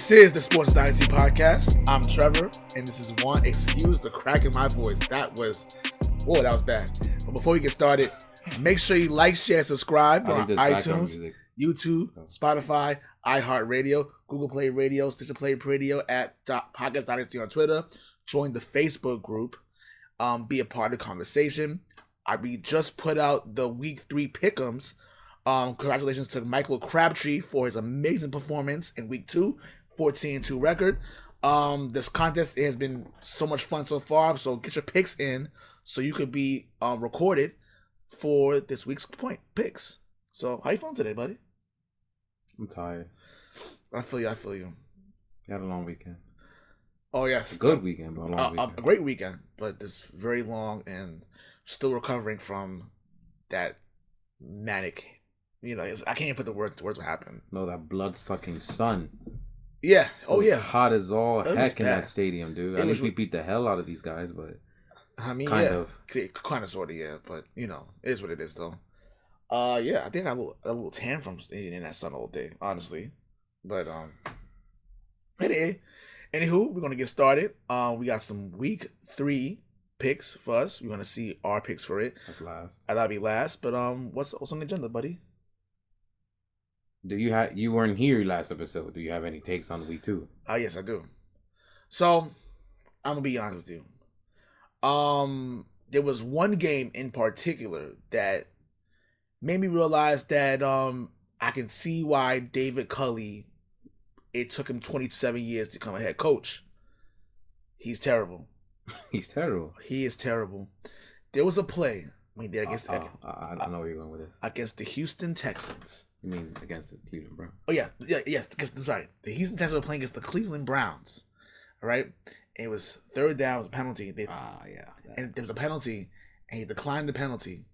This is the Sports Dynasty Podcast. I'm Trevor, and this is one. Excuse the crack in my voice. That was bad. But before we get started, make sure you like, share, subscribe on iTunes, YouTube, Spotify, iHeartRadio, Google Play Radio, Stitcher Play Radio, at Podcast Dynasty on Twitter. Join the Facebook group. Be a part of the conversation. We just put out the Week 3 Pick'ems. Congratulations to Michael Crabtree for his amazing performance in Week 2, 14-2 record. This contest has been so much fun so far, so get your picks in so you could be recorded for this week's picks. So, how you feeling today, buddy? I'm tired. I feel you. You had a long weekend. Oh, yes. A good weekend, but a long weekend. A great weekend, but it's very long and still recovering from that manic. I can't even put the words what happened. No, that blood-sucking sun. Yeah. Oh, yeah. Hot as all heck in that stadium, dude. At least we beat the hell out of these guys, but I mean, kind of, sort of, yeah. But, it is what it is, though. Yeah, I think I got a little tan from staying in that sun all day, honestly. But, anywho, we're going to get started. We got some Week 3 picks for us. We're going to see our picks for it. That's last. That'll be last. But, what's on the agenda, buddy? You weren't here last episode. Do you have any takes on Week 2? Yes, I do. So, I'm gonna be honest with you. There was one game in particular that made me realize that I can see why David Culley, it took him 27 years to become a head coach. He's terrible. He's terrible. He is terrible. There was a play. I know where you're going with this. Against the Houston Texans. You mean against the Cleveland Browns? Oh, yes. I'm sorry. The Houston Texans were playing against the Cleveland Browns. All right? And it was third down. It was a penalty. And there was a penalty, and he declined the penalty.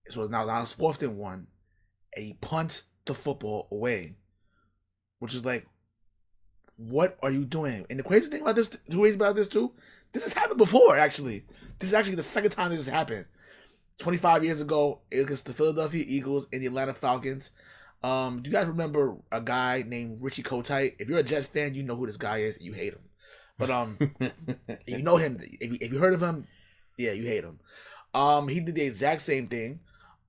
So now it's 4th and 1, and he punts the football away, which is like, what are you doing? And the crazy thing about this, this has happened before, actually. This is actually the second time this has happened. 25 years ago, against the Philadelphia Eagles and the Atlanta Falcons. Do you guys remember a guy named Richie Kotite? If you're a Jets fan, you know who this guy is. You hate him. But you know him. If you heard of him, yeah, you hate him. He did the exact same thing.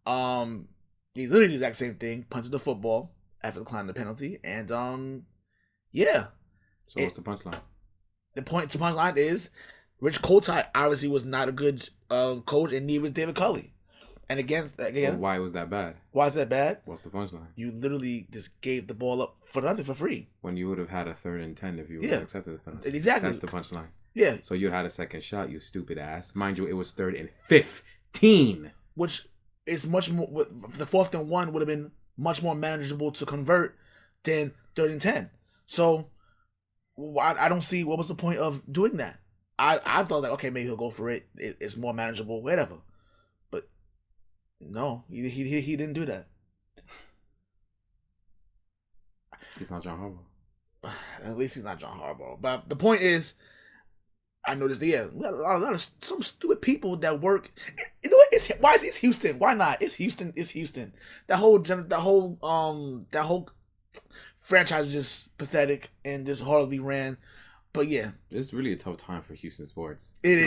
He literally did the exact same thing. Punted the football after declining the penalty. And, yeah. So what's the punchline? The punchline is Rich Kotite obviously was not a good coach, and neither was David Culley. And again, why was that bad? Why is that bad? What's the punchline? You literally just gave the ball up for nothing, for free. When you would have had a 3rd and 10 if you would have accepted the penalty. Exactly. That's the punchline. Yeah. So you had a second shot, you stupid ass. Mind you, it was 3rd and 15. Which is much more. The 4th and 1 would have been much more manageable to convert than 3rd and 10. So I don't see what was the point of doing that. I thought like, okay, maybe he'll go for it. It's more manageable, whatever. But no, he didn't do that. He's not John Harbaugh. At least he's not John Harbaugh. But the point is, I noticed we got a lot of some stupid people that work. You know what? It's Houston. Why not? It's Houston. That whole franchise is just pathetic and just horribly ran. But yeah, it's really a tough time for Houston sports. It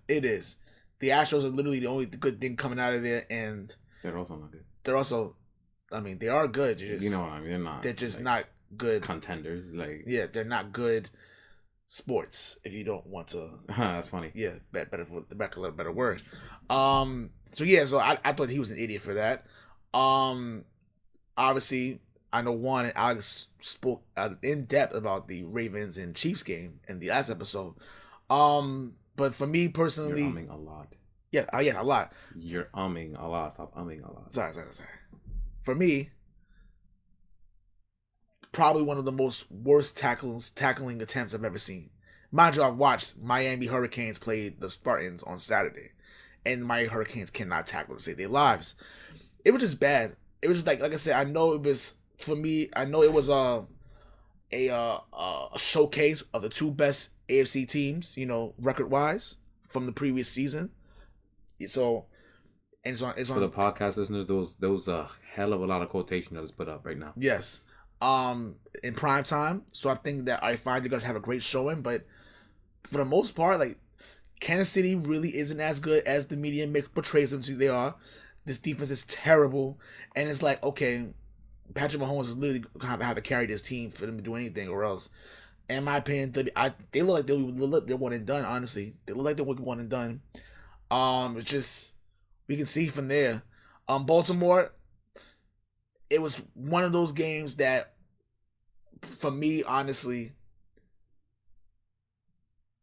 is. The Astros are literally the only good thing coming out of there, and they're also not good. They are good. You know what I mean? They're just not good contenders. They're not good sports. If you don't want to, that's funny. Yeah, better word. So I thought he was an idiot for that. Obviously, I know Juan and Alex spoke in depth about the Ravens and Chiefs game in the last episode. But for me personally, you're umming a lot. Yeah, a lot. You're umming a lot. Stop umming a lot. Sorry. For me, probably one of the worst tackling attempts I've ever seen. Mind you, I've watched Miami Hurricanes play the Spartans on Saturday, and Miami Hurricanes cannot tackle to save their lives. It was just bad. It was just like I said, I know it was. For me, I know it was a showcase of the two best AFC teams, record-wise from the previous season. So, and it's on for the podcast listeners. Those hell of a lot of quotation that is put up right now. Yes, in prime time. So I think that I find you're gonna have a great showing, but for the most part, like Kansas City really isn't as good as the media portrays them to. They are. This defense is terrible, and it's like, okay, Patrick Mahomes is literally gonna have to carry this team for them to do anything, or else. In my opinion, they look like they're one and done. Honestly, they look like they're one and done. It's just we can see from there. Baltimore, it was one of those games that, for me, honestly,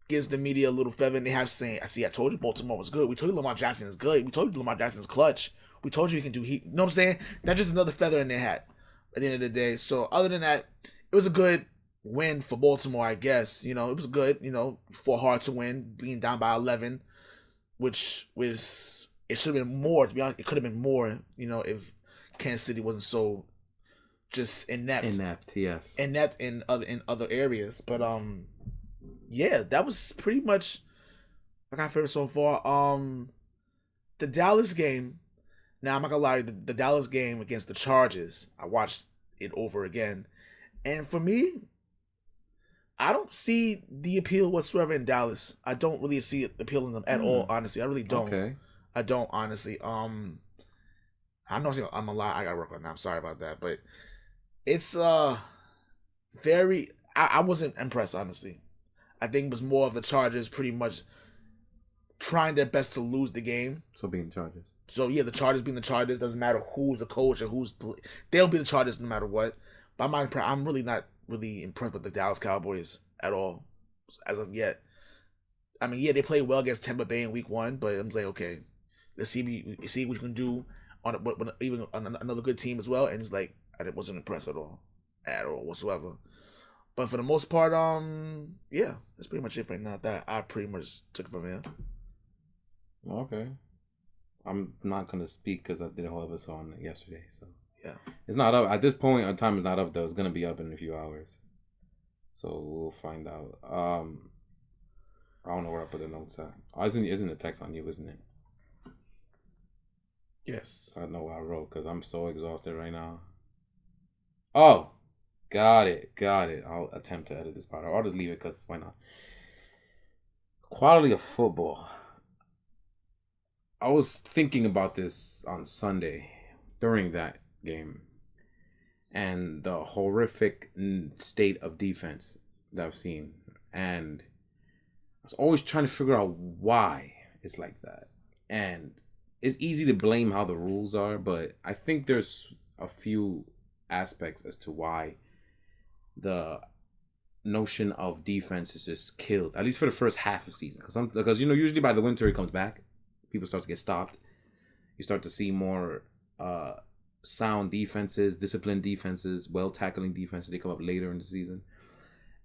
gives the media a little feather in their hat saying, I told you Baltimore was good. We told you Lamar Jackson is good. We told you Lamar Jackson's clutch. We told you he can do heat. You know what I'm saying? That's just another feather in their hat at the end of the day. So other than that, it was a good win for Baltimore, I guess. It was good, for hard to win, being down by 11, which was, it should have been more, to be honest. It could have been more, if Kansas City wasn't so just inept. Yes. Inept in other areas. But yeah, that was pretty much my favorite so far. The Dallas game. Now I'm not gonna lie, the Dallas game against the Chargers, I watched it over again, and for me, I don't see the appeal whatsoever in Dallas. I don't really see the appeal in them at all. Honestly, I really don't. Okay. I don't honestly. I'm a lie. I gotta work on that. I'm sorry about that, but it's very. I wasn't impressed, honestly. I think it was more of the Chargers pretty much trying their best to lose the game. So being the Chargers. So yeah, the Chargers being the Chargers, doesn't matter who's the coach or they'll be the Chargers no matter what. But I'm really not really impressed with the Dallas Cowboys at all as of yet. I mean, yeah, they played well against Tampa Bay in Week 1, but I'm like, okay, let's see what you can do on even on another good team as well. And it's like I wasn't impressed at all whatsoever. But for the most part, yeah, that's pretty much it right now. That I pretty much took it from here. Okay. I'm not going to speak because I did a whole episode on it yesterday. So yeah. It's not up. At this point, our time is not up, though. It's going to be up in a few hours. So we'll find out. I don't know where I put the notes at. Oh, isn't the text on you, isn't it? Yes. I know what I wrote because I'm so exhausted right now. Oh! Got it. I'll attempt to edit this part. I'll just leave it because why not? Quality of football. I was thinking about this on Sunday during that game and the horrific state of defense that I've seen. And I was always trying to figure out why it's like that. And it's easy to blame how the rules are, but I think there's a few aspects as to why the notion of defense is just killed, at least for the first half of the season. Because usually by the winter it comes back. People start to get stopped. You start to see more sound defenses, disciplined defenses, well-tackling defenses. They come up later in the season.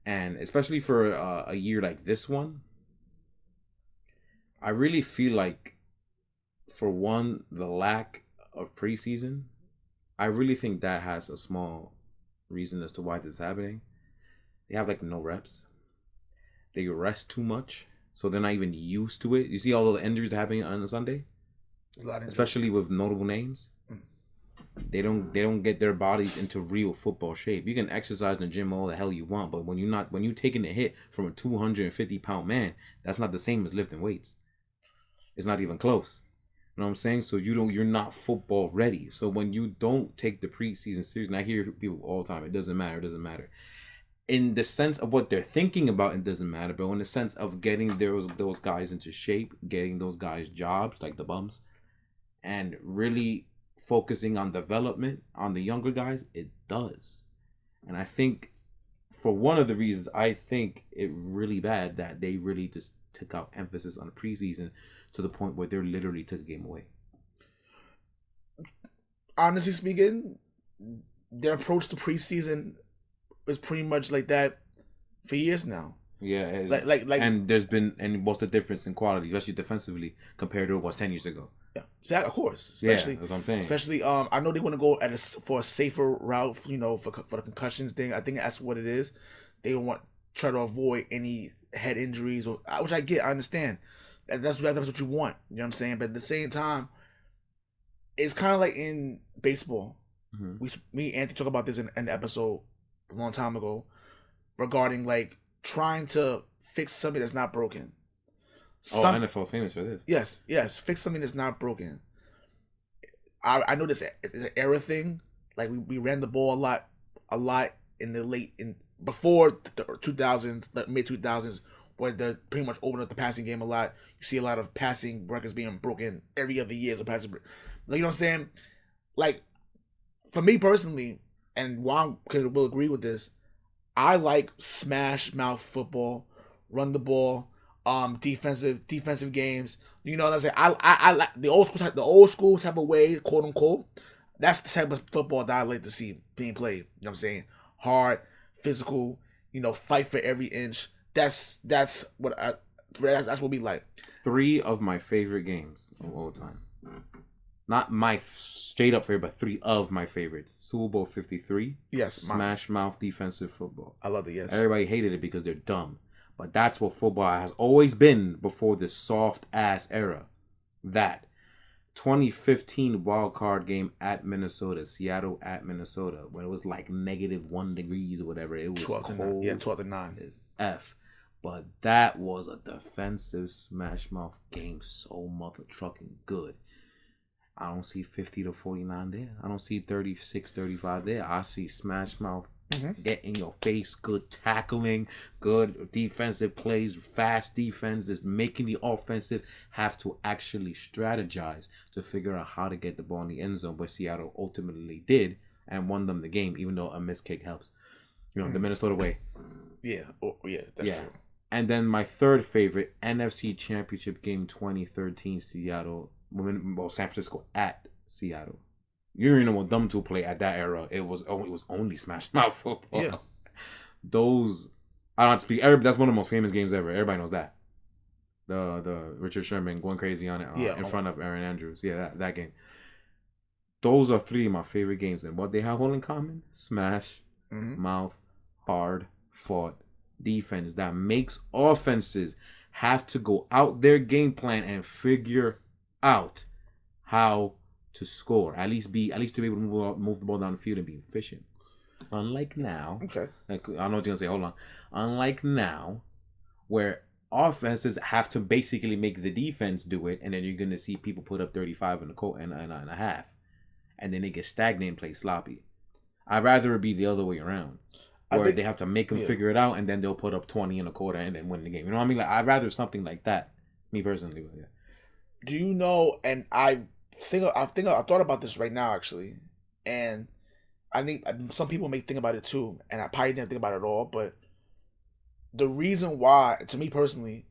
And especially for a year like this one, I really feel like, for one, the lack of preseason, I really think that has a small reason as to why this is happening. They have no reps. They rest too much, so they're not even used to it. You see all the injuries that happening on a Sunday, especially with notable names. They don't get their bodies into real football shape. You can exercise in the gym all the hell you want, but when you're taking a hit from a 250-pound man, that's not the same as lifting weights. It's not even close. You know what I'm saying? So you're not football ready. So when you don't take the preseason seriously, and I hear people all the time, it doesn't matter. In the sense of what they're thinking about, it doesn't matter. But in the sense of getting those guys into shape, getting those guys jobs, like the bums, and really focusing on development on the younger guys, it does. And I think for one of the reasons, I think it really bad that they really just took out emphasis on the preseason to the point where they literally took a game away. Honestly speaking, their approach to preseason is pretty much like that for years now. Yeah, like, and there's been, and what's the difference in quality, especially defensively, compared to what was 10 years ago? Yeah, exactly, of course. Especially, that's what I'm saying. Especially, I know they want to go for a safer route, for the concussions thing. I think that's what it is. They try to avoid any head injuries, which I get, I understand. That's what you want. You know what I'm saying? But at the same time, it's kind of like in baseball. Me and Anthony talked about this in an episode a long time ago regarding like trying to fix something that's not broken. NFL's famous for this. Yes, fix something that's not broken. I know this is an era thing. Like we ran the ball a lot before the 2000s, the mid 2000s, where they pretty much opened up the passing game a lot. You see a lot of passing records being broken every other year as a passing. Like, you know what I'm saying? Like, for me personally, and Juan will agree with this, I like smash mouth football, run the ball, defensive games. You know what I'm saying? I like the old school type of way, quote unquote. That's the type of football that I like to see being played. You know what I'm saying? Hard, physical. You know, fight for every inch. That's what we like. 3 of my favorite games of all time. Not my straight up favorite, but 3 of my favorites. Super Bowl 53. Yes. Smash mouth defensive football. I love it, yes. Everybody hated it because they're dumb. But that's what football has always been before this soft ass era. That 2015 wild card game at Minnesota, Seattle at Minnesota, when it was like -1 degrees or whatever. It was 12-9. Yeah, 12-9. As F. But that was a defensive smash mouth game, so mother trucking good. I don't see 50-49 there. I don't see 36-35 there. I see smash mouth, get in your face, good tackling, good defensive plays, fast defense, just making the offensive have to actually strategize to figure out how to get the ball in the end zone, but Seattle ultimately did and won them the game, even though a missed kick helps. You know, the Minnesota way. Yeah, that's true. And then my third favorite, NFC Championship game 2013 Seattle, San Francisco at Seattle. You don't even know what them two play at that era. It was only smash mouth football. Yeah. Those, I don't have to speak. That's one of the most famous games ever. Everybody knows that. The Richard Sherman going crazy on it in front of Aaron Andrews. Yeah, that game. Those are 3 of my favorite games. And what they have all in common? Smash, mouth, hard, fought defense that makes offenses have to go out their game plan and figure out how to score. At least to be able to move the ball down the field and be efficient. Unlike now, like, I know what you're gonna say. Hold on. Unlike now, where offenses have to basically make the defense do it, and then you're gonna see people put up 35 and a half, and then they get stagnant and play sloppy. I'd rather it be the other way around, where they have to make them figure it out, and then they'll put up 20 and a quarter and then win the game. You know what I mean? Like, I'd rather something like that. Me personally, yeah. Do you know? And I thought about this right now actually, and I think some people may think about it too, and I probably didn't think about it at all. But the reason why, to me personally,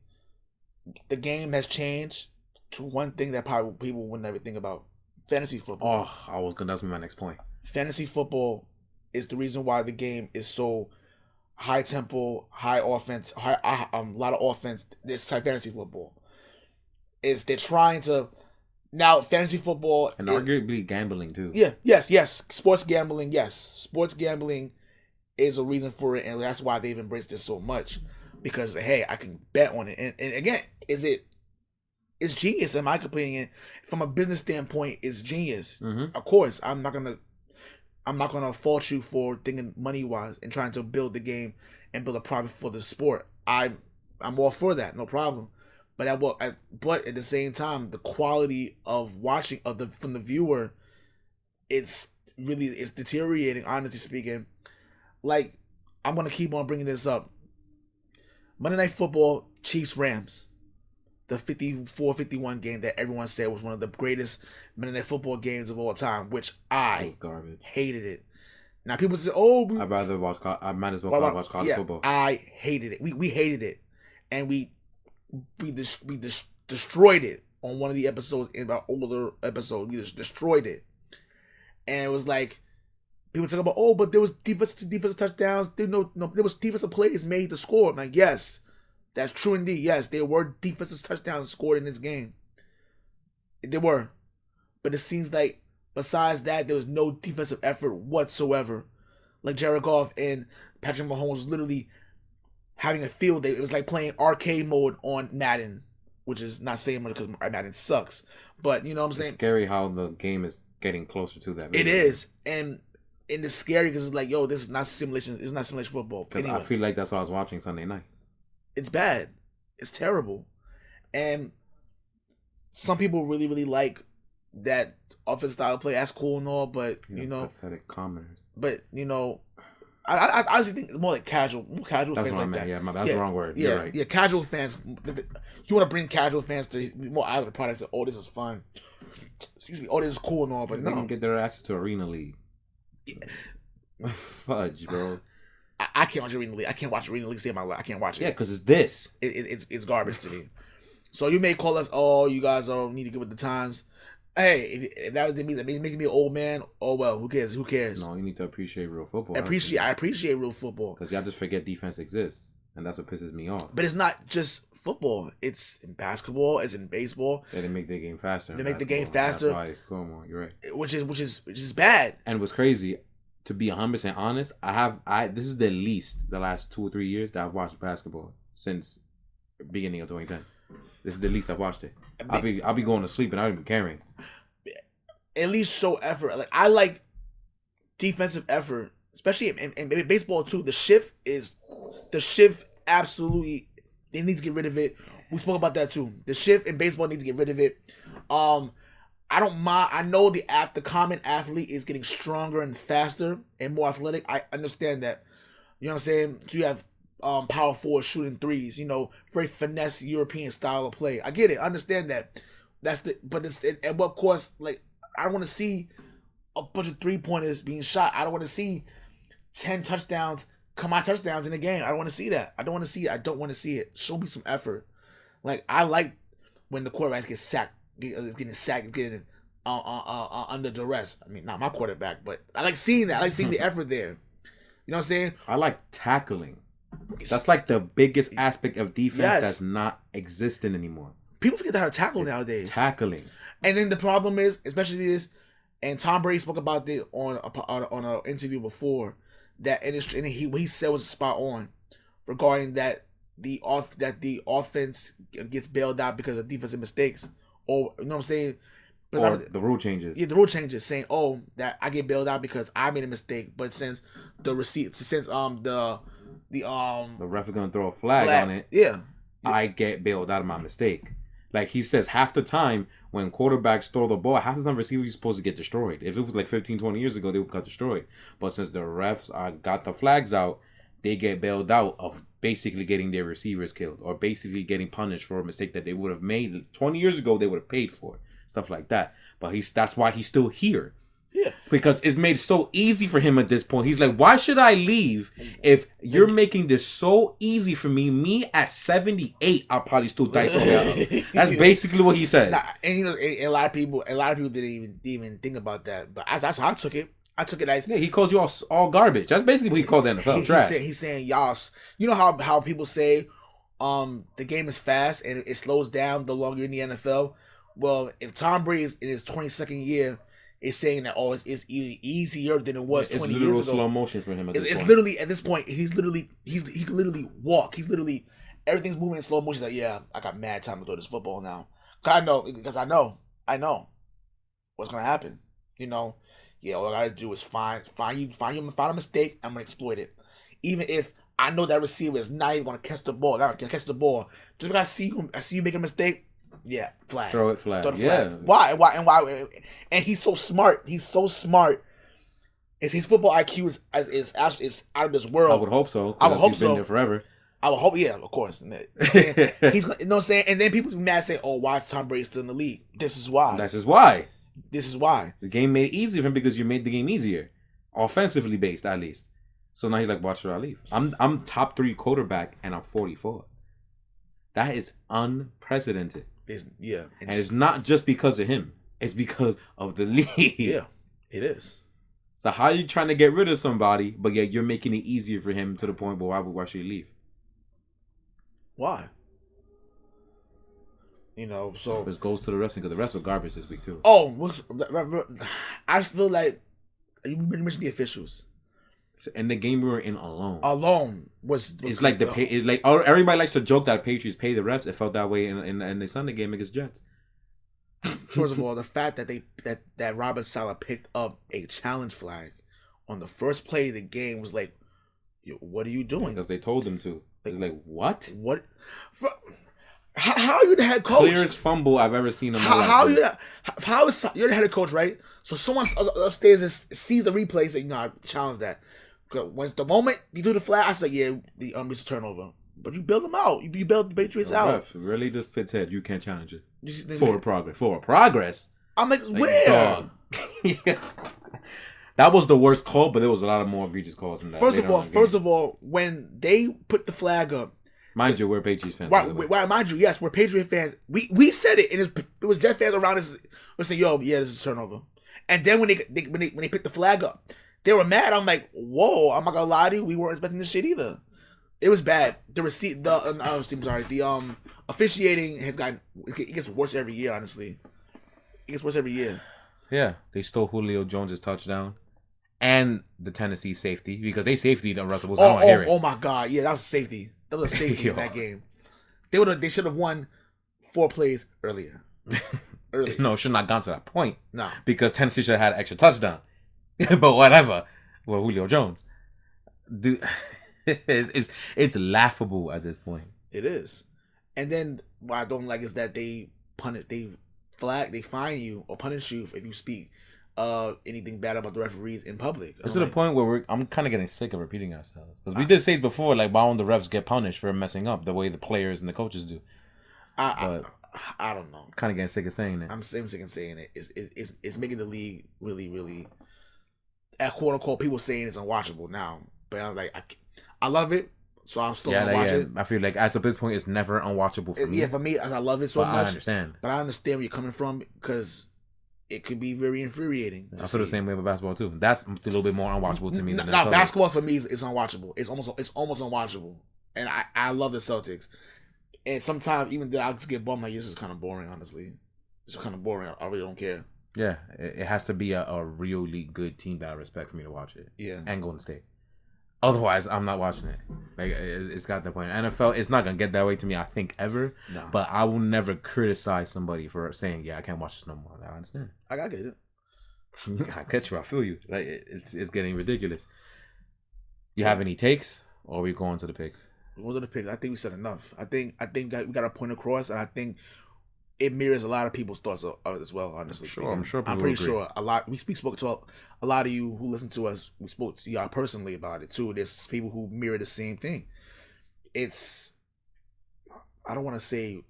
the game has changed to one thing that probably people would never think about: fantasy football. Oh, that's my next point. Fantasy football is the reason why the game is so high tempo, high offense, a lot of offense. This type fantasy football. They're trying to now fantasy football and arguably gambling too. Yeah, yes, sports gambling. Yes, sports gambling is a reason for it, and that's why they've embraced this so much. Because hey, I can bet on it, and again, it's genius in my opinion. From a business standpoint, it's genius. Of course, I'm not gonna fault you for thinking money wise and trying to build the game and build a profit for the sport. I'm all for that, no problem. But at the same time, the quality of watching from the viewer, it's deteriorating. Honestly speaking, like, I'm gonna keep on bringing this up. Monday Night Football, Chiefs Rams, the 54-51 game that everyone said was one of the greatest Monday Night Football games of all time, which I hated it. Now people say, "Oh, I might as well watch college football." I hated it. We hated it, and we destroyed it on one of the episodes in our older episode. We just destroyed it, and it was like people talk about, but there was defensive touchdowns. There was defensive plays made to score. I'm like, yes, that's true indeed. Yes, there were defensive touchdowns scored in this game. There were, but it seems like besides that, there was no defensive effort whatsoever. Like Jared Goff and Patrick Mahomes was literally having a field day. It was like playing arcade mode on Madden, which is not saying much because Madden sucks. But you know what I'm saying? It's scary how the game is getting closer to that. It is, and it's scary because it's like, yo, this is not simulation. It's not simulation football. Because anyway, I feel like that's what I was watching Sunday night. It's bad. It's terrible, and some people really, really like that offensive style of play. That's cool and all, but you know, pathetic commoners. But you know, I honestly think it's more like casual that's fans like that. Yeah, that's the wrong word. Yeah, You're right. Yeah, casual fans. You want to bring casual fans to more out of the product. Say, oh, this is fun. Excuse me. Oh, this is cool and all, but they no. can get their asses to Arena League. Yeah. Fudge, bro. I can't watch Arena League. I can't watch Arena League. Save my life. I can't watch it. Yeah, because it's this. It's garbage to me. So you may call us, oh, you guys need to get with the times. Hey, if that means making me an old man, oh well, who cares? Who cares? No, you need to appreciate real football. I appreciate real football. Because y'all just forget defense exists, and that's what pisses me off. But it's not just football. It's in basketball. It's in baseball. Yeah, they make the game faster. They make the game faster. That's why it's cool. You're right. Which is bad. And what's crazy, to be 100% honest, this is the last 2 or 3 years that I've watched basketball since the beginning of 2010. This is the least I've watched it. I'll be going to sleep and I don't even caring. At least show effort. Like I like defensive effort, especially in baseball too. The shift absolutely. They need to get rid of it. We spoke about that too. The shift in baseball needs to get rid of it. I don't mind. I know the common athlete is getting stronger and faster and more athletic. I understand that. You know what I'm saying? So you have power forward shooting threes. You know, very finesse European style of play. I get it. I understand that. But it's at what cost? Like I don't want to see a bunch of 3-pointers being shot. I don't want to see 10 touchdowns come out touchdowns in the game. I don't want to see that. I don't want to see it. I don't want to see it. Show me some effort. Like I like when the quarterbacks get sacked, getting under duress. I mean, not my quarterback, but I like seeing that. I like seeing the effort there. You know what I'm saying? I like tackling. That's like the biggest aspect of defense that's not existing anymore. People forget how to tackle nowadays. Tackling. And then the problem is, especially this, and Tom Brady spoke about it on an interview before, that and what he said was spot on regarding that the offense gets bailed out because of defensive mistakes, or you know what I'm saying? Or the rule changes. Yeah, the rule changes saying, oh, that I get bailed out because I made a mistake, but since the ref is gonna throw a flag on it, yeah, I get bailed out of my mistake. Like he says, half the time when quarterbacks throw the ball, half the time receivers are supposed to get destroyed. If it was like 15, 20 years ago, they would got destroyed. But since the refs got the flags out, they get bailed out of basically getting their receivers killed or basically getting punished for a mistake that they would have made 20 years ago. They would have paid for stuff like that. But that's why he's still here. Yeah, because it's made so easy for him at this point. He's like, why should I leave if you're making this so easy for me? Me at 78, I'll probably still dice on that. That's basically what he said. And you know, a lot of people didn't even think about that. But that's how I took it. I took it as he called you all garbage. That's basically what he called the NFL trash. He's saying y'all. You know how people say, the game is fast and it slows down the longer you're in the NFL. Well, if Tom Brady is in his 22nd year, is saying that it's even easier than it was 20 years ago. It's slow motion for him. It's literally at this point. He can literally walk. Everything's moving in slow motion. He's like, yeah, I got mad time to throw this football now. Because I know what's gonna happen. You know, yeah. All I gotta do is find a mistake. I'm gonna exploit it. Even if I know that receiver is not even gonna catch the ball. Not gonna catch the ball. Just because I see you make a mistake. Yeah, flag. Throw it flag. Throw the flag. Yeah. Why? And he's so smart. He's so smart. His football IQ is out of this world. I would hope so. I would hope he's been there forever. I would hope, yeah, of course. He's, you know what I'm saying? And then people be mad saying, oh, why is Tom Brady still in the league? This is why. The game made it easier for him because you made the game easier. Offensively based, at least. So now he's like, why should I leave? I'm top 3 quarterback and I'm 44. That is unprecedented. And it's not just because of him. It's because of the league. Yeah, it is. So how are you trying to get rid of somebody, but yet you're making it easier for him to the point where why should he leave? Why? You know, so this goes to the refs because the refs were garbage this week too. Oh, I feel like you mentioned the officials. And the game we were in alone was it's like it's like everybody likes to joke that Patriots pay the refs. It felt that way in the Sunday game against Jets. First of all, the fact that Robert Saleh picked up a challenge flag on the first play of the game was like, yo, what are you doing? Because they told him to. It's like, what? What? How are you the head coach? Clearest fumble I've ever seen in my life. How is you're the head coach, right? So someone upstairs sees the replay, say, "No, I challenge that." Once the moment you do the flag, I say, "Yeah, it's a turnover." But you build them out. You build the Patriots out. Ref, really, this Pitt's head. You can't challenge it. Forward progress. I'm like where? Dog. That was the worst call, but there was a lot of more egregious calls than that. First of all, when they put the flag up. Mind you, we're Patriots fans. Right, mind you, yes, we're Patriot fans. We said it, and it was Jet fans around us. We're saying, "Yo, yeah, this is a turnover." And then when they picked the flag up, they were mad. I'm like, "Whoa!" I'm not gonna lie to you, we weren't expecting this shit either. It was bad. The officiating it gets worse every year. Honestly, it gets worse every year. Yeah, they stole Julio Jones' touchdown and the Tennessee safety because they safetied Russell Wilson. I don't hear it. Oh my God, yeah, that was safety. That was a safety in that game. They should have won 4 plays earlier. No, it should not have gone to that point. No. Because Tennessee should have had an extra touchdown. But whatever. Well, Julio Jones. Dude, it's laughable at this point. It is. And then what I don't like is that they fine you or punish you if you speak anything bad about the referees in public. It's to the point where I'm kind of getting sick of repeating ourselves. Because we did say it before, like, why don't the refs get punished for messing up the way the players and the coaches do? I don't know. Kind of getting sick of saying it. I'm sick of saying it. It's making the league really, really, quote unquote, people saying it's unwatchable now. But I'm like, I love it, so I'm still gonna watch it. I feel like as of this point, it's never unwatchable for me. Yeah, for me, I love it so much. I understand. But I understand where you're coming from because it could be very infuriating. I feel the same way with basketball too. That's a little bit more unwatchable to me than NFL. Basketball for me is unwatchable. It's almost unwatchable. And I love the Celtics. And sometimes even though I just get bummed, like, this is kind of boring, honestly. It's kind of boring. I really don't care. Yeah, it has to be a really good team that I respect for me to watch it. Yeah. And Golden State. Otherwise, I'm not watching it. Like, it's got that point. NFL, it's not going to get that way to me, I think, ever. No. But I will never criticize somebody for saying, yeah, I can't watch this no more. I understand. I get it. I get you. I feel you. Like, it's getting ridiculous. You have any takes? Or are we going to the picks? We'll go to the picks. I think we said enough. I think we got a point across, and I think it mirrors a lot of people's thoughts as well, honestly. I'm sure I'm pretty sure a lot. We spoke to a lot of you who listen to us. We spoke to y'all personally about it too. There's people who mirror the same thing. I don't want to say,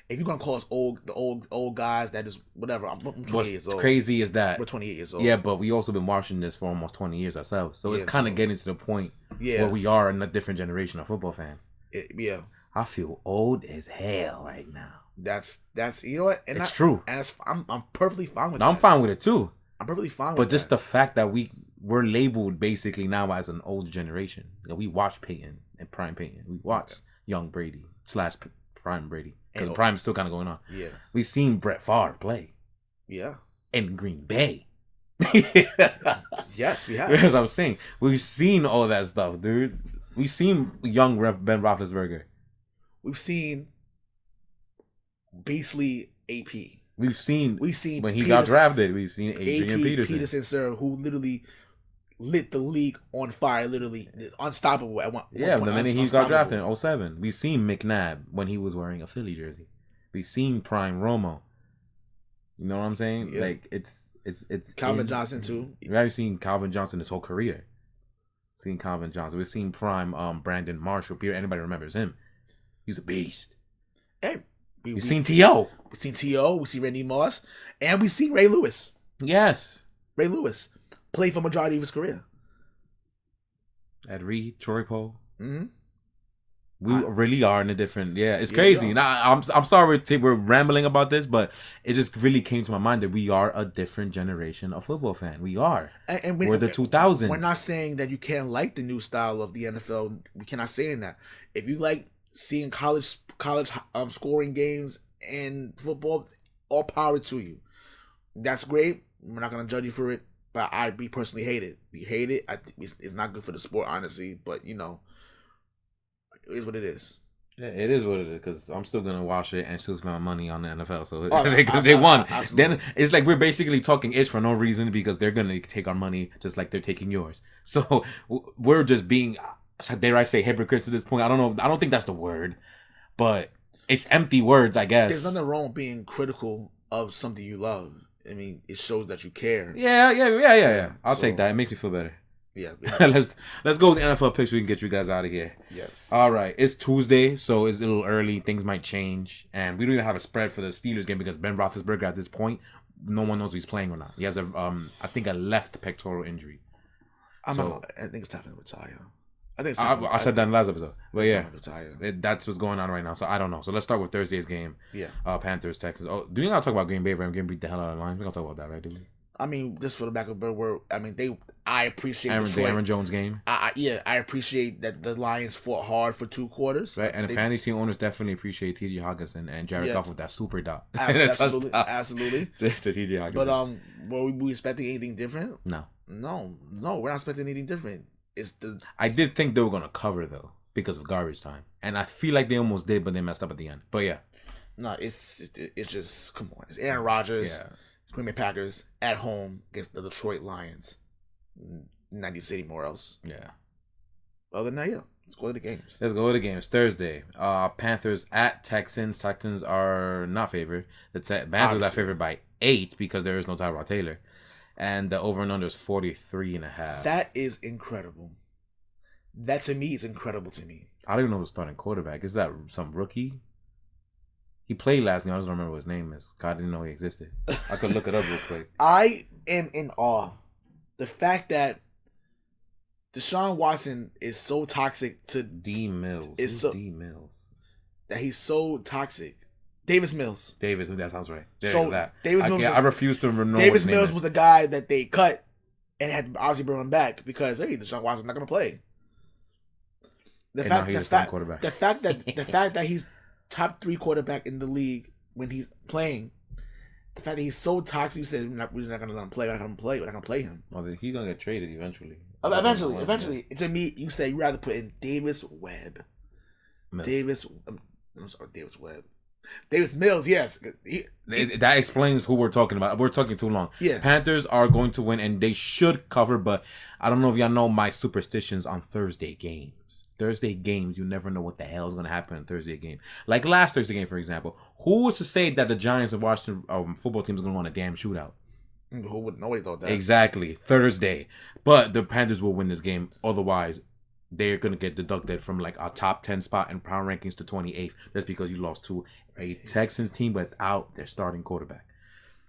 if you're gonna call us the old guys, that is whatever. I'm 28 years old. What's crazy is that we're 28 years old. Yeah, but we also been watching this for almost 20 years ourselves. So it's kind of getting to the point where we are in a different generation of football fans. Yeah. I feel old as hell right now. That's you know what? And it's true. And I'm perfectly fine with that. I'm fine with it too. I'm perfectly fine with it. But just the fact that we're labeled basically now as an old generation. You know, we watch Peyton and Prime Peyton. We watch young Brady / Prime Brady. Because Prime is still kind of going on. Yeah. We've seen Brett Favre play. Yeah. In Green Bay. Yes, we have. As I'm saying, we've seen all that stuff, dude. We've seen young Ben Roethlisberger. We've seen Beasley AP. We've seen when he Peterson, got drafted. We've seen Adrian Peterson, sir, who literally lit the league on fire, literally unstoppable at one Yeah, point, the minute he got drafted in 2007. We've seen McNabb when he was wearing a Philly jersey. We've seen Prime Romo. You know what I'm saying? Yeah. Like it's Calvin Johnson too. We've seen Calvin Johnson his whole career. Seen Calvin Johnson. We've seen Prime Brandon Marshall. Anybody remembers him? He's a beast. Hey, we've seen T.O. We've seen T.O. We've seen Randy Moss. And we've seen Ray Lewis. Yes. Ray Lewis played for majority of his career. Ed Reed, Troy Poe. Mm-hmm. We really are in a different... Yeah, it's crazy. Now, I'm sorry we're rambling about this, but it just really came to my mind that we are a different generation of football fan. We are. And we're the 2000s. We're not saying that you can't like the new style of the NFL. We cannot saying that. If you like seeing college scoring games and football, all power to you. That's great. We're not going to judge you for it, but we personally hate it. We hate it. I think it's not good for the sport, honestly, but, you know, it is what it is. Yeah, it is what it is because I'm still gonna watch it and still spend my money on the NFL. So Oh, they won. absolutely. Then it's like we're basically talking ish for no reason because they're gonna take our money just like they're taking yours. So we're just being, dare I say, hypocrites at this point. I don't know. I don't think that's the word, but it's empty words, I guess. There's nothing wrong with being critical of something you love. I mean, it shows that you care. Yeah. I'll take that. It makes me feel better. Yeah. let's go with the NFL picks. We can get you guys out of here. Yes. All right. It's Tuesday, so it's a little early. Things might change, and we don't even have a spread for the Steelers game because Ben Roethlisberger at this point, no one knows if he's playing or not. He has I think a left pectoral injury. I think it's time to retire. I said that in the last episode, but yeah, retire. That's what's going on right now. So I don't know. So let's start with Thursday's game. Yeah. Panthers, Texans. Oh, do you not talk about Green Bay? Right? Green beat the hell out of the Lions. We're gonna talk about that, right? Do we? I mean, just for the back of the word, I mean, I appreciate the Aaron Jones game. I appreciate that the Lions fought hard for 2 quarters. Right, and the fantasy owners definitely appreciate T.J. Hawkinson and Jared Goff with that super dot. Absolutely. to T.J. Hawkinson. But were we expecting anything different? No, we're not expecting anything different. I did think they were gonna cover though because of garbage time, and I feel like they almost did, but they messed up at the end. But yeah, no, it's just come on. It's Aaron Rodgers. Yeah. Green Bay Packers at home against the Detroit Lions. Not need to say anymore else. Yeah. Other than that, yeah. Let's go to the games. Thursday. Panthers at Texans. Texans are not favored. The Panthers are favored by 8 because there is no Tyrod Taylor. And the over and under is 43.5. That is incredible. That to me is incredible to me. I don't even know who's starting quarterback. Is that some rookie? He played last game. I just don't remember what his name is. God, I didn't know he existed. I could look it up real quick. I am in awe. The fact that Deshaun Watson is so toxic to D Mills. D Mills? That he's so toxic. Davis Mills. That sounds right. I refuse to remember. Davis Mills was the guy that they cut and had to obviously bring him back because Deshaun Watson's not going to play. The fact that he's top 3 quarterback in the league when he's playing. The fact that he's so toxic, you said we're not going to let him play. We're not going to play him. Well, he's going to get traded eventually. Eventually. To me, you say you rather put in Davis Webb. Davis Mills, yes. That explains who we're talking about. We're talking too long. Yeah. Panthers are going to win, and they should cover, but I don't know if y'all know my superstitions on Thursday games. You never know what the hell is going to happen in Thursday game. Like last Thursday game, for example. Who was to say that the Giants and Washington football teams are going to win a damn shootout? Who would? Nobody thought that. Exactly. Thursday. But the Panthers will win this game. Otherwise, they're going to get deducted from like a top 10 spot in power rankings to 28th. That's because you lost to a Texans team without their starting quarterback.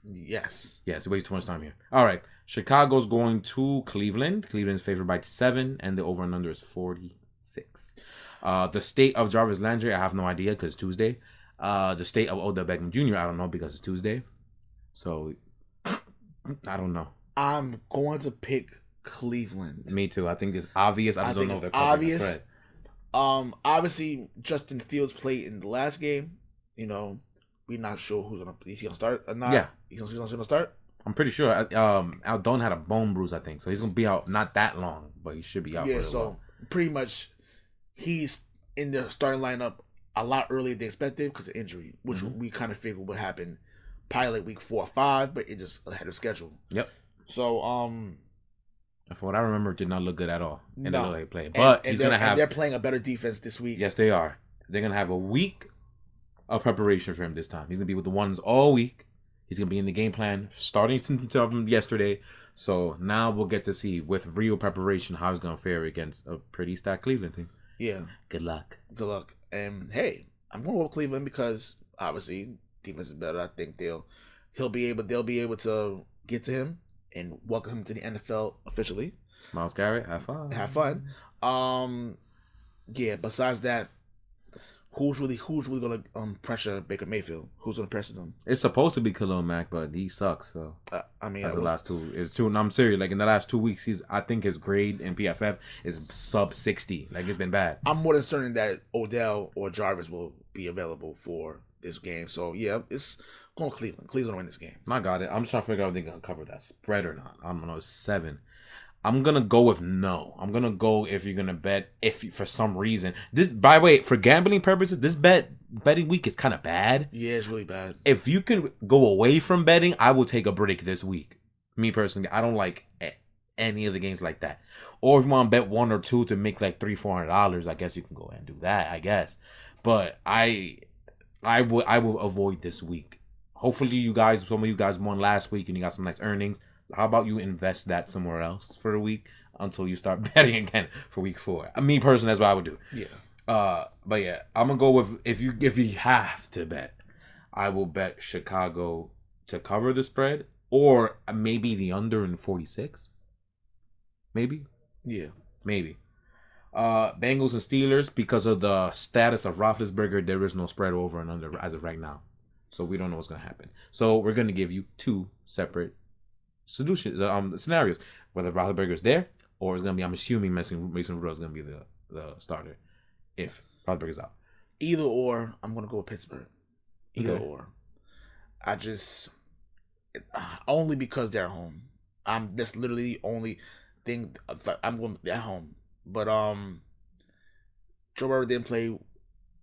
Yes. Yes, it wastes too much time here. All right. Chicago's going to Cleveland. Cleveland's favored by 7, and the over and under is 46. The state of Jarvis Landry, I have no idea because it's Tuesday. The state of Odell Beckham Jr., I don't know because it's Tuesday. So, I don't know. I'm going to pick Cleveland. Me too. I think it's obvious. I just don't know if they're covering the spread. Obviously, Justin Fields played in the last game. You know, we're not sure is he gonna start or not. Yeah, he's gonna start. I'm pretty sure. Aldon had a bone bruise, I think, so he's gonna be out not that long, but he should be out. Yeah, so pretty much he's in the starting lineup a lot earlier than expected because of injury, which we kind of figured would happen probably like week 4 or 5, but it just ahead of schedule. Yep. So from what I remember, it did not look good at all in the way they played. But he's gonna have. They're playing a better defense this week. Yes, they are. They're gonna have a week of preparation for him this time. He's gonna be with the ones all week. He's gonna be in the game plan starting since yesterday. So now we'll get to see with real preparation how he's gonna fare against a pretty stacked Cleveland team. Yeah. Good luck. And hey, I'm going with Cleveland because obviously defense is better. I think they'll be able to get to him and welcome him to the NFL officially. Myles Garrett, have fun. Yeah. Besides that, who's really gonna pressure Baker Mayfield? Who's gonna pressure them? It's supposed to be Khalil Mack, but he sucks. So the last 2, it's 2. And I'm serious. Like in the last 2 weeks, I think his grade in PFF is sub 60. Like it's been bad. I'm more than certain that Odell or Jarvis will be available for this game. So yeah, it's going to Cleveland. Cleveland will win this game. I got it. I'm just trying to figure out if they're gonna cover that spread or not. I don't know. It's 7. I'm gonna go with no. I'm gonna go if you're gonna bet for some reason. This, by the way, for gambling purposes, this betting week is kind of bad. Yeah, it's really bad. If you can go away from betting, I will take a break this week. Me personally, I don't like any of the games like that. Or if you want to bet one or two to make like $300-$400, I guess you can go ahead and do that. I guess, but I will avoid this week. Hopefully, some of you guys won last week and you got some nice earnings. How about you invest that somewhere else for a week until you start betting again for week 4? Me personally, that's what I would do. Yeah. But yeah, I'm gonna go with if you have to bet, I will bet Chicago to cover the spread or maybe the under in 46. Maybe. Yeah. Maybe. Bengals and Steelers, because of the status of Roethlisberger, there is no spread over and under as of right now, so we don't know what's gonna happen. So we're gonna give you 2 separate scenarios, whether Roethlisberger is there or it's gonna be, I'm assuming Mason Rudolph is gonna be the starter if Roethlisberger's out. Either or, I'm gonna go with Pittsburgh. Either or, I just only because they're home. That's literally the only thing. I'm going at home, but Joe Burrow didn't play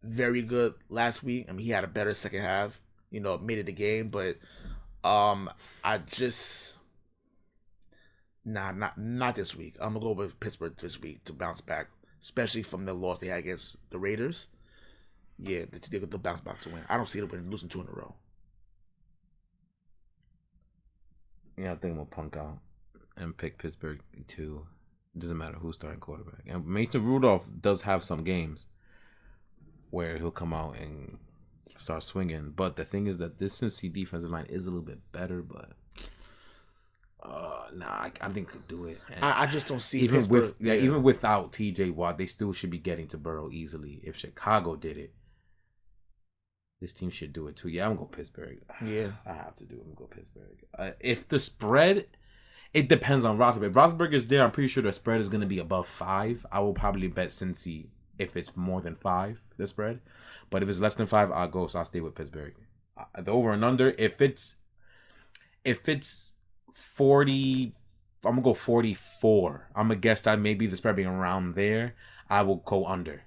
very good last week. I mean, he had a better second half. Made it a game, but I just. Nah, not this week. I'm gonna go with Pittsburgh this week to bounce back, especially from the loss they had against the Raiders. Yeah, they'll bounce back to win. I don't see them losing 2 in a row. Yeah, I think I'm gonna punk out and pick Pittsburgh too. It doesn't matter who's starting quarterback. And Mason Rudolph does have some games where he'll come out and start swinging. But the thing is that this Cincy defensive line is a little bit better, but. I think could do it. I just don't see even Pittsburgh, even without TJ Watt, they still should be getting to Burrow easily. If Chicago did it, this team should do it too. Yeah, I'm gonna go Pittsburgh. Yeah, I have to do it. I'm gonna go Pittsburgh. If the spread, it depends on Roethlisberger. If Roethlisberger's there, I'm pretty sure the spread is gonna be above 5. I will probably bet Cincy if it's more than 5, the spread. But if it's less than 5, I'll stay with Pittsburgh. The over and under, if it's 40, I'm gonna go 44. I'm gonna guess that maybe the spread being around there. I will go under.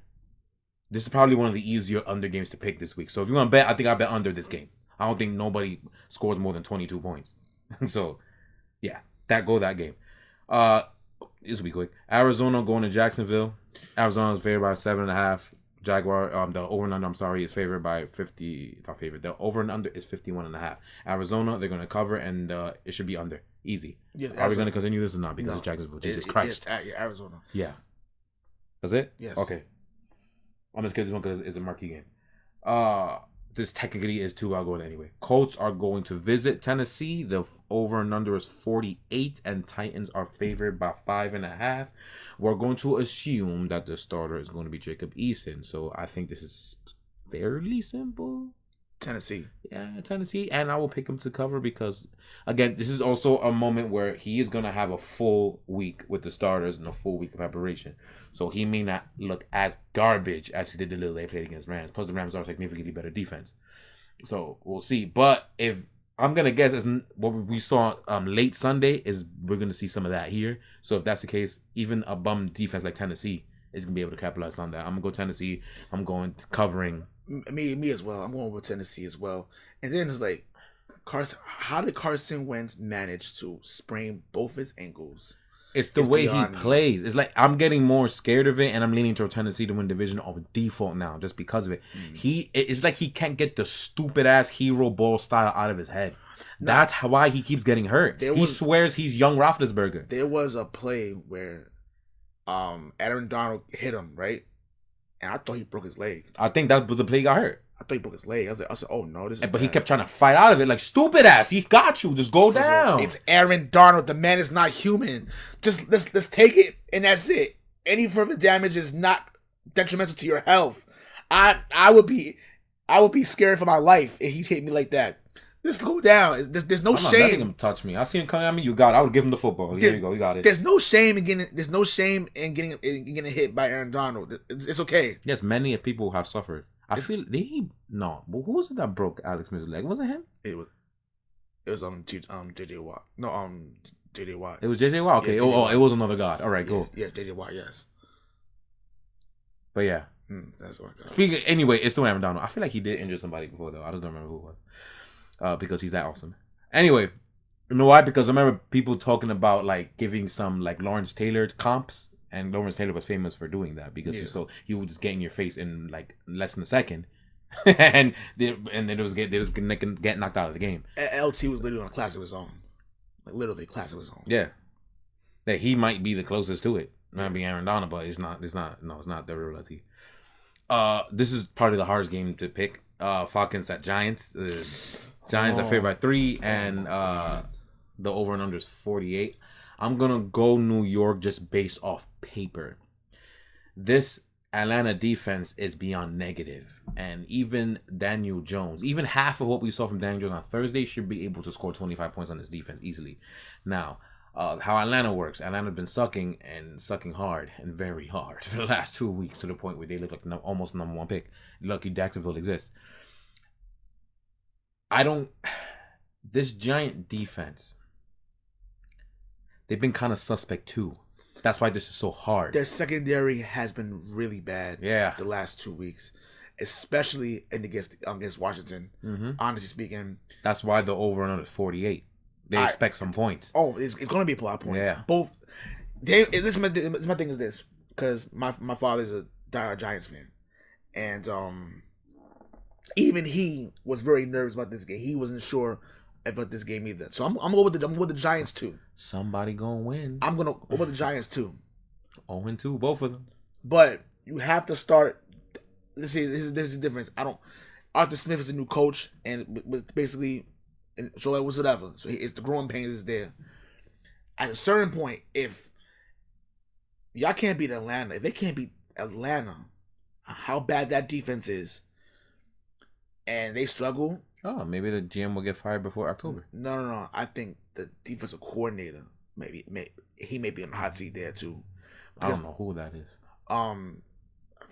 This is probably one of the easier under games to pick this week. So if you want to bet, I think I bet under this game. I don't think nobody scores more than 22 points. So yeah, that game. This will be quick. Arizona going to Jacksonville. Arizona is favored by 7.5. Jaguar, the over and under, is favored by 50. Not favored. The over and under is 51.5. Arizona, they're going to cover, and it should be under. Easy. Yes, Are we going to continue this or not? Because it's Jacksonville. Jesus Christ. Arizona. Yeah. That's it? Yes. Okay. I'm just kidding this one because it's a marquee game. This technically is 2. I'll go in anyway. Colts are going to visit Tennessee. The over and under is 48, and Titans are favored by 5.5. We're going to assume that the starter is going to be Jacob Eason. So I think this is fairly simple. Tennessee. Yeah, Tennessee. And I will pick him to cover because, again, this is also a moment where he is going to have a full week with the starters and a full week of preparation. So he may not look as garbage as he did the little they played against Rams. Plus, the Rams are significantly better defense. So we'll see. But if I'm going to guess is what we saw late Sunday is we're going to see some of that here. So if that's the case, even a bum defense like Tennessee is going to be able to capitalize on that. I'm going to go Tennessee. I'm going covering. Me as well. I'm going with Tennessee as well. And then it's like, how did Carson Wentz manage to sprain both his ankles? It's the way he plays. It's like I'm getting more scared of it, and I'm leaning toward Tennessee to win division off default now, just because of it. It's like he can't get the stupid ass hero ball style out of his head. That's why he keeps getting hurt. He swears he's young Roethlisberger. There was a play where, Aaron Donald hit him right, and I thought he broke his leg. I think that was the play he got hurt. I thought he broke his leg. I said, oh no, this is But bad. He kept trying to fight out of it. Like, stupid ass. He got you. Just go down. It's Aaron Donald. The man is not human. Just let's take it, and that's it. Any further damage is not detrimental to your health. I would be scared for my life if he hit me like that. Just go down. There's no I'm shame. not letting him touch me. I see him coming at me. You got it. I would give him the football. Here you go. You got it. There's no shame in getting hit by Aaron Donald. It's okay. Yes, many of people have suffered. No. Who was it that broke Alex Smith's leg? Was it him? It was JJ Watt. No, J.J. Watt. It was J.J. Watt? Okay. Yeah, it was another god. All right, cool. Yeah, J.J. Watt, yes. But yeah. That's what I got. Speaking, anyway, it's still Aaron Donald. I feel like he did injure somebody before, though. I just don't remember who it was. Because he's that awesome. Anyway, you know why? Because I remember people talking about, like, giving some, like, Lawrence Taylor comps. And Lawrence Taylor was famous for doing that because he would just get in your face in, like, less than a second. and then they was get knocked out of the game. LT was literally on a class of his own. Like, literally a class of his own. Yeah. That he might be the closest to it. Not being Aaron Donald, but it's not the real LT. This is probably the hardest game to pick. Falcons at Giants. Giants are favored by 3, and the over and under is 48. I'm gonna go New York just based off paper. This Atlanta defense is beyond negative, and even Daniel Jones, even half of what we saw from Daniel Jones on Thursday, should be able to score 25 points on this defense easily. Now, how Atlanta works. Atlanta's been sucking hard and very hard for the last 2 weeks to the point where they look like almost number 1 pick. Lucky Jacksonville exists. This Giant defense, they've been kind of suspect too. That's why this is so hard. Their secondary has been really bad the last 2 weeks, especially against Washington. Mm-hmm. Honestly speaking. That's why the over and under is 48. They expect some points. Oh, it's going to be a lot of points. Yeah. Both. My thing is this, because my father's a diehard Giants fan, and even he was very nervous about this game. He wasn't sure about this game either. So I'm going with the Giants too. Somebody gonna win. I'm gonna go with the Giants too. 0-2, both of them. But you have to start. Let's see. There's a difference. Arthur Smith is a new coach, and with basically. And so it was whatever. So it's the growing pains is there. At a certain point, if y'all can't beat Atlanta, if they can't beat Atlanta, how bad that defense is, and they struggle. Oh, maybe the GM will get fired before October. No. I think the defensive coordinator, he may be on the hot seat there too. I don't know who that is.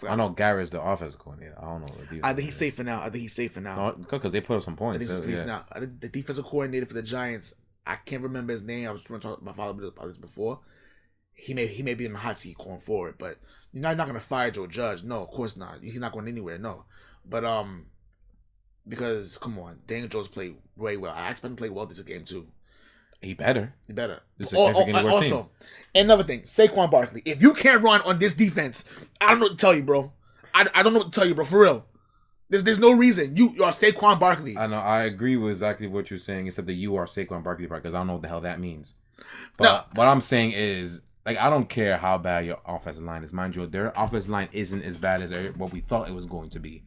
I know Garrett's the offensive coordinator. I don't know. I think he's safe for now. Because they put up some points. I think the defensive coordinator for the Giants, I can't remember his name. I was trying to talk to my father about this before. He may be in the hot seat going forward, but you're not going to fire Joe Judge. No, of course not. He's not going anywhere. No, but because come on, Daniel Jones played way well. I expect him to play well this game too. He better. This is also, another thing, Saquon Barkley. If you can't run on this defense, I don't know what to tell you, bro. I don't know what to tell you, bro. For real. There's no reason. You are Saquon Barkley. I know. I agree with exactly what you're saying, except that you are Saquon Barkley, because I don't know what the hell that means. But what I'm saying is, like, I don't care how bad your offensive line is. Mind you, their offensive line isn't as bad as what we thought it was going to be.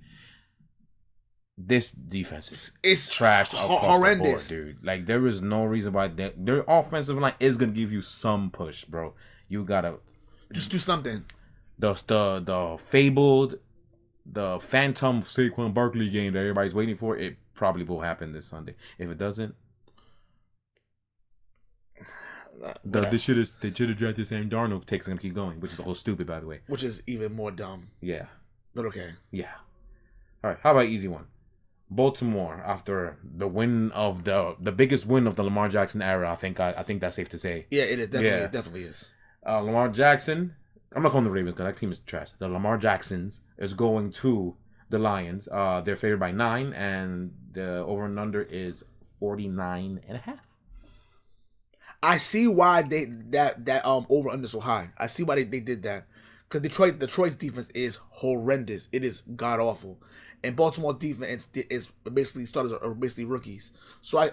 This defense is trashed across horrendous, the board, dude. Like, there is no reason why their offensive line is gonna give you some push, bro. You gotta just do something. The phantom Saquon Barkley game that everybody's waiting for, it probably will happen this Sunday. If it doesn't, they should have drafted Sam Darnold. Takes him to keep going, which is all stupid, by the way. Which is even more dumb. Yeah, but okay. Yeah. All right. How about easy one? Baltimore, after the win of the biggest win of the Lamar Jackson era, I think that's safe to say. Yeah, it is. It definitely is. Lamar Jackson, I'm not calling the Ravens because that team is trash. The Lamar Jacksons is going to the Lions. They're favored by 9, and the over and under is 49.5. I see why that over under so high. I see why they did that, because Detroit's defense is horrendous. It is god awful. And Baltimore's defense is basically starters are basically rookies. So I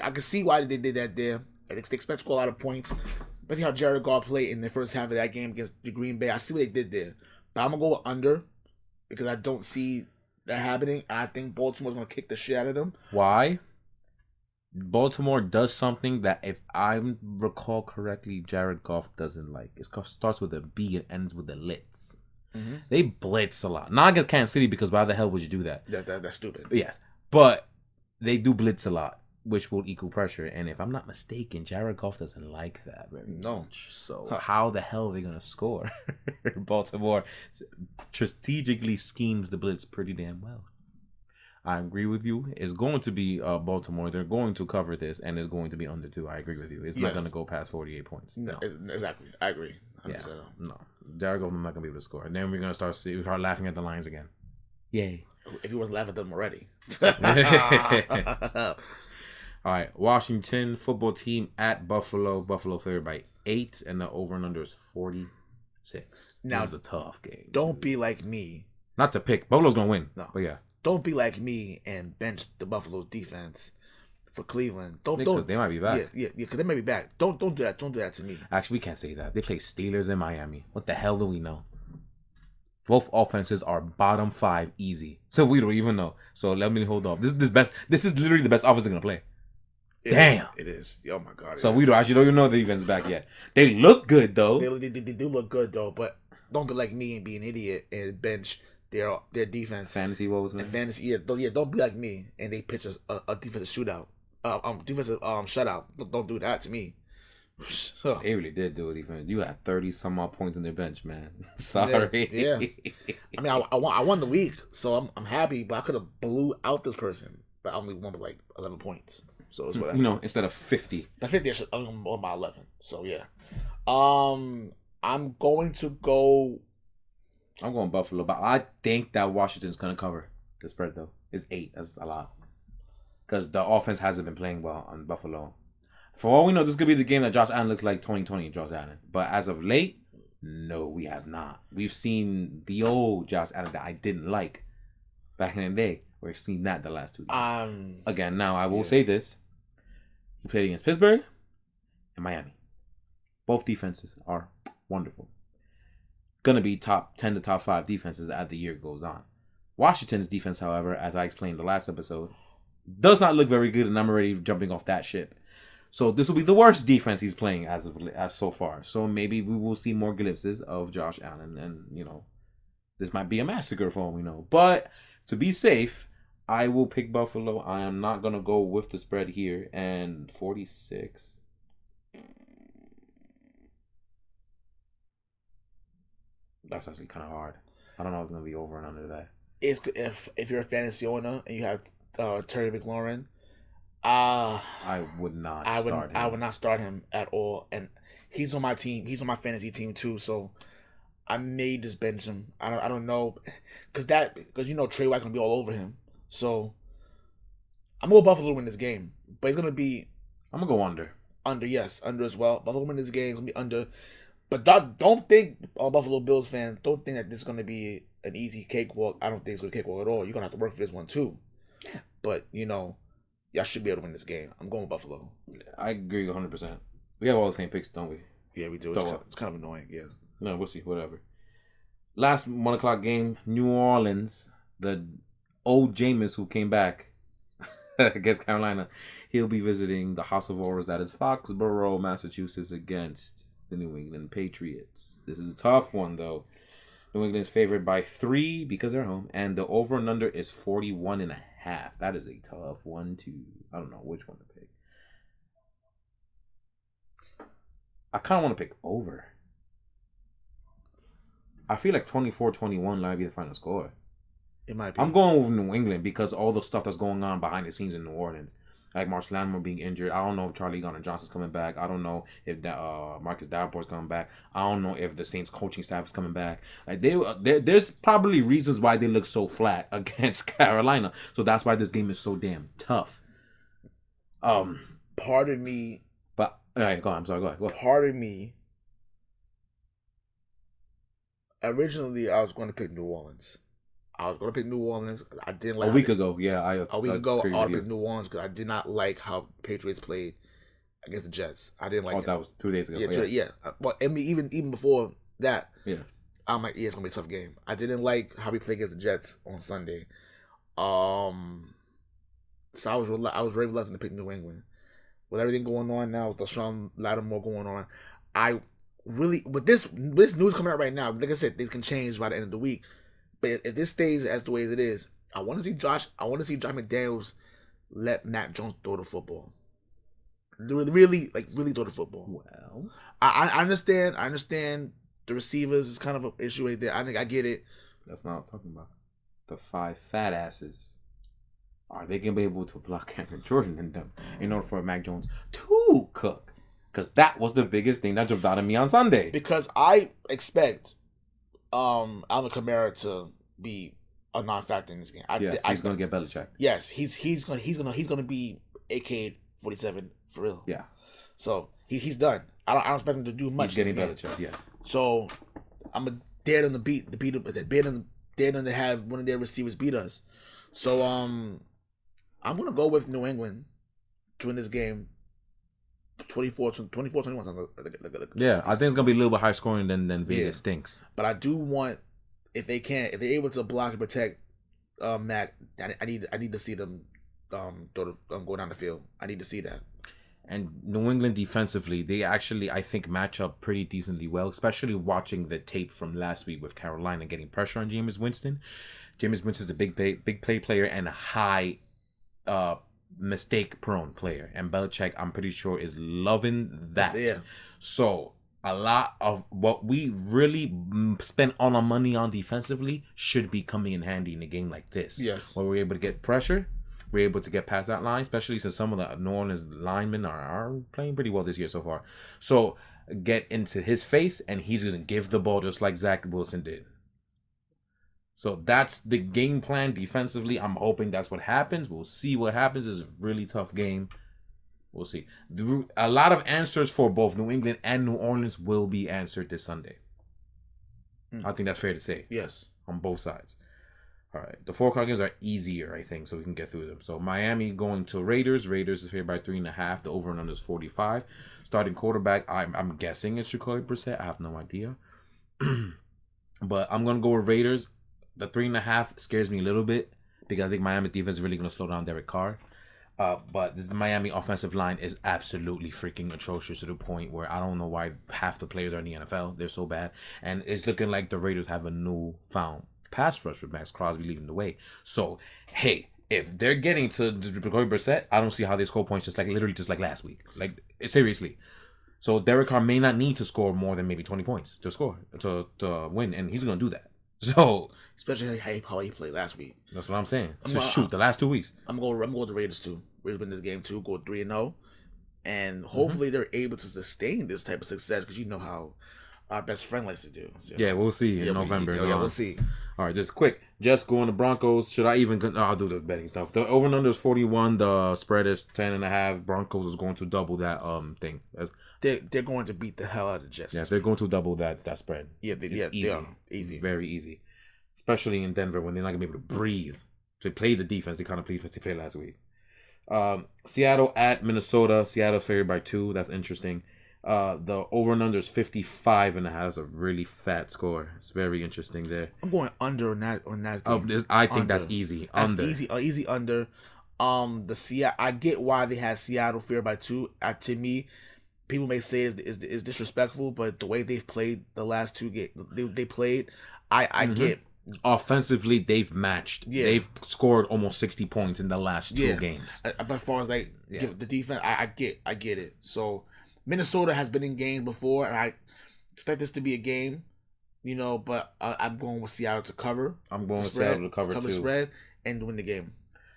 can see why they did that there. They expect to score a lot of points. Especially how Jared Goff played in the first half of that game against the Green Bay. I see what they did there. But I'm going to go with under because I don't see that happening. I think Baltimore's going to kick the shit out of them. Why? Baltimore does something that, if I recall correctly, Jared Goff doesn't like. It starts with a B and ends with a Litz. Mm-hmm. They blitz a lot. Not against Kansas City, because why the hell would you do that? That's stupid. Yes. But they do blitz a lot, which will equal pressure. And if I'm not mistaken, Jared Goff doesn't like that very much. So how the hell are they going to score? Baltimore strategically schemes the blitz pretty damn well. I agree with you. It's going to be Baltimore. They're going to cover this, and it's going to be under 2. I agree with you. It's not going to go past 48 points. No, exactly. I agree. Yeah, no. Jared Goff's not going to be able to score. And then we're going to start laughing at the Lions again. Yay. If you wasn't laughing at them already. All right. Washington football team at Buffalo. Buffalo favored by 8, and the over and under is 46. Now, this is a tough game. Don't be like me. Not to pick. Buffalo's going to win. No. But yeah. Don't be like me and bench the Buffalo's defense for Cleveland. Don't. They might be back. Yeah, because they might be back. Don't do that. Don't do that to me. Actually, we can't say that. They play Steelers in Miami. What the hell do we know? Both offenses are bottom 5 easy, so we don't even know. So let me hold off. This is literally the best offense they're gonna play. Damn, it is. Oh my god. So we don't even know the defense is back yet. They look good though. They do look good though, but don't be like me and be an idiot and bench their defense. Fantasy woes, man. And fantasy, don't be like me and they pitch a defensive shootout, defensive shutout. Don't do that to me. They really did do it. Even you had 30 some odd points in their bench, man. Sorry. Yeah. I mean, I won the week, so I'm happy. But I could have blew out this person, but I only won by like 11 points. So it's whatever. Instead of 50. By 50, I should won by 11. So yeah. I'm going to go. I'm going Buffalo, but I think that Washington's gonna cover the spread though. It's 8. That's a lot. Because the offense hasn't been playing well on Buffalo. For all we know, this could be the game that Josh Allen looks like 2020 Josh Allen. But as of late, no, we have not. We've seen the old Josh Allen that I didn't like back in the day. We've seen that the last 2 years. Again, now I will say this. He played against Pittsburgh and Miami. Both defenses are wonderful. Going to be top 10 to top 5 defenses as the year goes on. Washington's defense, however, as I explained the last episode, does not look very good, and I'm already jumping off that ship. So this will be the worst defense he's playing as so far. So maybe we will see more glimpses of Josh Allen, and this might be a massacre for all we know. But to be safe, I will pick Buffalo. I am not gonna go with the spread here, and 46. That's actually kind of hard. I don't know if it's gonna be over and under that. It's if you're a fantasy owner and you have Terry McLaurin. I would not start him. I would not start him at all. And he's on my team. He's on my fantasy team too. So I may just bench him. I don't know. Because Trey White gonna be all over him. So I'm gonna go Buffalo to win this game. But it's gonna be I'm gonna go under. Under as well. Buffalo win this game, it's gonna be under. But don't think Buffalo Bills fans, don't think that this is gonna be an easy cakewalk. I don't think it's gonna be a cakewalk at all. You're gonna have to work for this one too. But y'all should be able to win this game. I'm going with Buffalo. I agree 100%. We have all the same picks, don't we? Yeah, we do. It's kind of annoying, yeah. No, we'll see. Whatever. Last 1 o'clock game, New Orleans. The old Jameis who came back against Carolina. He'll be visiting the House of Horrors that is Foxborough, Massachusetts against the New England Patriots. This is a tough one, though. New England's favored by 3 because they're home. And the over and under is 41.5. That is a tough one I don't know which one to pick. I kind of want to pick over. I feel like 24-21 might be the final score. It might be. I'm going with New England because all the stuff that's going on behind the scenes in New Orleans. Like Marshall Lattimore being injured. I don't know if Charlie Gardner-Johnson's coming back. I don't know if Marcus Davenport's coming back. I don't know if the Saints coaching staff is coming back. Like there's probably reasons why they look so flat against Carolina. So that's why this game is so damn tough. Part of me. But all right, go on. I'm sorry. Go ahead. Part of me. Originally, I was going to pick New Orleans. I didn't like a week ago. Yeah, a week ago I picked New Orleans because I did not like how Patriots played against the Jets. I didn't like it. That was 2 days ago. Yeah. Well, I mean, even before that, yeah, I'm like, it's gonna be a tough game. I didn't like how we played against the Jets on Sunday. So I was very reluctant to pick New England. With everything going on now, with Deshaun Lattimore going on, I really with this news coming out right now. Like I said, things can change by the end of the week. But if this stays as the way it is, I want to see Josh McDaniels let Mac Jones throw the football. Really throw the football. Well, I understand. The receivers is kind of an issue right there. I think I get it. That's not what I'm talking about. The 5 fat asses are they going to be able to block Cameron Jordan in them in order for Mac Jones to cook? Because that was the biggest thing that jumped out at me on Sunday. Because I expect Alvin Kamara to be a non-factor in this game. He's going to get Belichick. Yes, he's going to be AK-47 for real. Yeah. So he's done. I don't expect him to do much. He's getting Belichick. Yes. So I'm a dare them to have one of their receivers beat us. So I'm gonna go with New England to win this game. 24-21 sounds like yeah, I think it's gonna be a little bit higher scoring than Vegas stinks. But I do want, if they're able to block and protect Mac, I need to see them go down the field. I need to see that. And New England defensively, they actually, I think, match up pretty decently well, especially watching the tape from last week with Carolina getting pressure on Jameis Winston. Jameis Winston is a big play player and a high mistake-prone player. And Belichick, I'm pretty sure, is loving that. Yeah. So a lot of what we really spent all our money on defensively should be coming in handy in a game like this. Yes. Where we're able to get pressure. We're able to get past that line, especially since some of the New Orleans linemen are playing pretty well this year so far. So get into his face, and he's going to give the ball just like Zach Wilson did. So that's the game plan defensively. I'm hoping that's what happens. We'll see what happens. It's a really tough game. We'll see. A lot of answers for both New England and New Orleans will be answered this Sunday. I think that's fair to say. Yes. On both sides. All right, the 4 o'clock games are easier, I think, so we can get through them. So Miami going to Raiders. Raiders is favored by 3.5. The over and under is 45. Starting quarterback, I'm guessing it's Jacoby Brissett. I have no idea, but I'm gonna go with Raiders. The 3.5 scares me a little bit because I think Miami's defense is really gonna slow down Derek Carr. But the Miami offensive line is absolutely freaking atrocious to the point where I don't know why half the players are in the NFL. They're so bad, and it's looking like the Raiders have a newfound pass rush with Max Crosby leading the way. So, hey, if they're getting to Jacoby Brissett, I don't see how they score points just like last week. Like, seriously. So Derek Carr may not need to score more than maybe 20 points to win, and he's gonna do that. So, especially how he played last week. That's what I'm saying. The last 2 weeks. I'm going with the Raiders too. Raiders win this game too. Go 3-0, and hopefully they're able to sustain this type of success because you know how our best friend likes to do. So, yeah, we'll see in November. We'll see. All right, just quick. Just going to Broncos. Should I even? I'll do the betting stuff. The over and under is 41. The spread is 10.5. Broncos is going to double that thing. They're going to beat the hell out of the Jets. Yeah, they're going to double that spread. Yeah, easy. They are. Easy. Very easy. Especially in Denver when they're not gonna be able to breathe. To play the defense, they kind of played last week. Seattle at Minnesota. Seattle's favored by 2. That's interesting. The over and under is 55 and it has a really fat score. It's very interesting there. I'm going under on that game. I think that's easy. Under. Easy under. I get why they had Seattle favored by 2. To me, people may say is disrespectful, but the way they've played the last 2 games they played, I get. Offensively, they've matched. Yeah. They've scored almost 60 points in the last 2 games. But as far as the defense, I get it. So Minnesota has been in games before, and I expect this to be a game, but I'm going with Seattle to cover. I'm going with Seattle to cover too. The spread and win the game.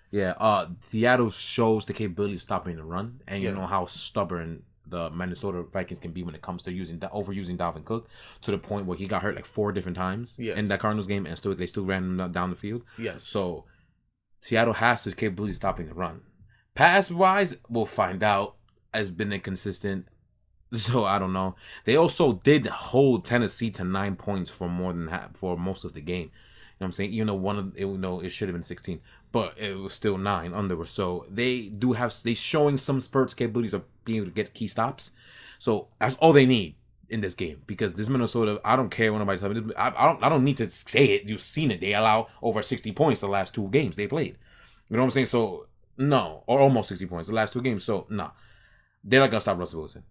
Yeah, Seattle shows the capability of stopping the run, and you know how stubborn the Minnesota Vikings can be when it comes to overusing Dalvin Cook to the point where he got hurt like 4 different times in that Cardinals game, and they still ran him down the field. Yes. So Seattle has the capability of stopping the run. Pass-wise, we'll find out. Has been inconsistent. So I don't know. They also did hold Tennessee to 9 points for most of the game. You know what I'm saying? Even though it should have been 16, but it was still 9 under. So they showing some spurts capabilities of being able to get key stops. So that's all they need in this game because this Minnesota, I don't care when nobody tells me. I don't need to say it. You've seen it. They allow over 60 points the last 2 games they played. You know what I'm saying? So no, or almost 60 points the last 2 games. So no, they're not gonna stop Russell Wilson.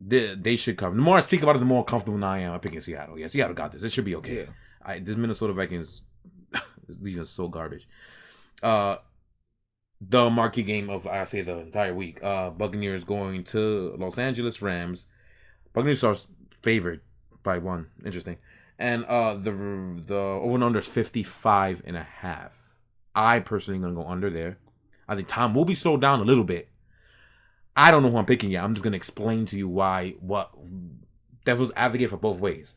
They should cover. The more I speak about it, the more comfortable I am. I'm picking Seattle. Yeah, Seattle got this. It should be okay. Yeah. This Minnesota Vikings is leaving so garbage. The marquee game of I say the entire week. Buccaneers going to Los Angeles Rams. Buccaneers are favored by 1. Interesting. And the over and under is 55.5. I personally gonna go under there. I think time will be slowed down a little bit. I don't know who I'm picking yet. I'm just gonna explain to you why. What devil's advocate for both ways.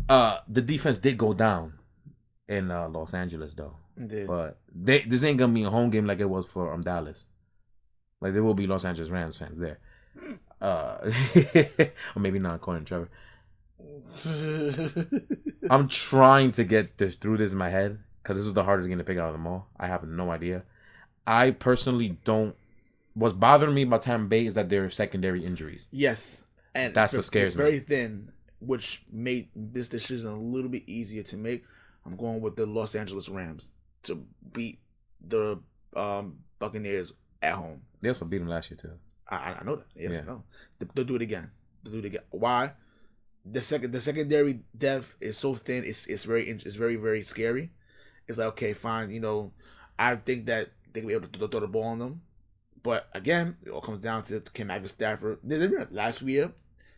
The defense did go down in Los Angeles though, but this ain't gonna be a home game like it was for Dallas. Like there will be Los Angeles Rams fans there, or maybe not, according to Trevor. I'm trying to get through this in my head because this was the hardest game to pick out of them all. I have no idea. I personally don't. What's bothering me about Tampa Bay is that there are secondary injuries. Yes, and that's what scares me. Very thin, which made this decision a little bit easier to make. I'm going with the Los Angeles Rams to beat the Buccaneers at home. They also beat them last year too. I know that. Yes, I know. They'll do it again. Why? The secondary depth is so thin. It's very very scary. It's like, okay, fine. You know, I think that they can be able to throw the ball on them. But again, it all comes down to can Matthew Stafford. Last year,